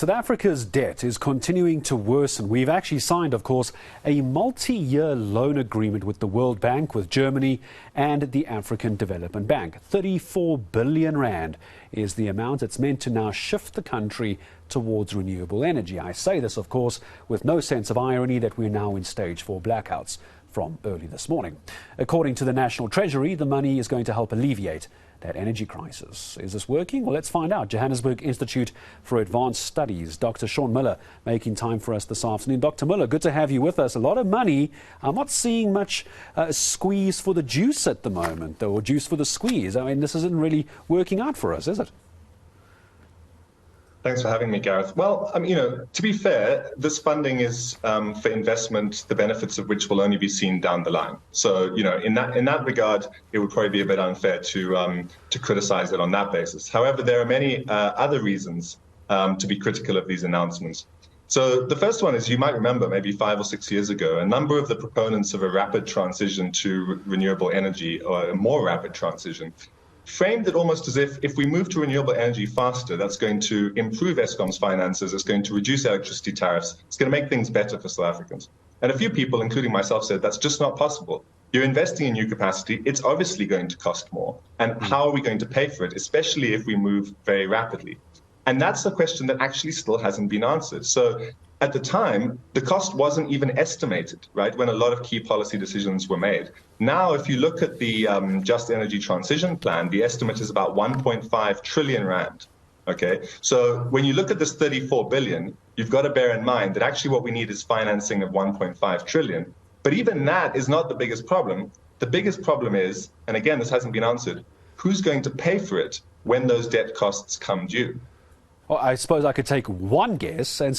South Africa's debt is continuing to worsen. We've actually signed, of course, a multi-year loan agreement with the World Bank, with Germany and the African Development Bank. 34 billion rand is the amount. It's meant to now shift the country towards renewable energy. I say this, of course, with no sense of irony that we're now in stage 4 blackouts from early this morning. According to the National Treasury, the money is going to help alleviate that energy crisis. Is this working? Well, let's find out. Johannesburg Institute for Advanced Studies, Dr. Muller, making time for us this afternoon. Dr. Muller, good to have you with us. A lot of money. I'm not seeing much squeeze for the juice at the moment, or juice for the squeeze. I mean, this isn't really working out for us, is it? Thanks for having me, Gareth. Well, to be fair, this funding is for investment, the benefits of which will only be seen down the line. So, in that regard, it would probably be a bit unfair to criticize it on that basis. However, there are many other reasons to be critical of these announcements. So the first one is, you might remember maybe 5 or 6 years ago, a number of the proponents of a rapid transition to renewable energy, or a more rapid transition, framed it almost as if we move to renewable energy faster, that's going to improve Eskom's finances, it's going to reduce electricity tariffs, it's going to make things better for South Africans. And a few people, including myself, said that's just not possible. You're investing in new capacity, it's obviously going to cost more. And how are we going to pay for it, especially if we move very rapidly? And that's a question that actually still hasn't been answered. So at the time, the cost wasn't even estimated, right, when a lot of key policy decisions were made. Now, if you look at the Just Energy Transition Plan, the estimate is about 1.5 trillion rand. Okay, so when you look at this 34 billion, you've got to bear in mind that actually what we need is financing of 1.5 trillion. But even that is not the biggest problem. The biggest problem is, and again, this hasn't been answered, who's going to pay for it when those debt costs come due? Well, I suppose I could take one guess and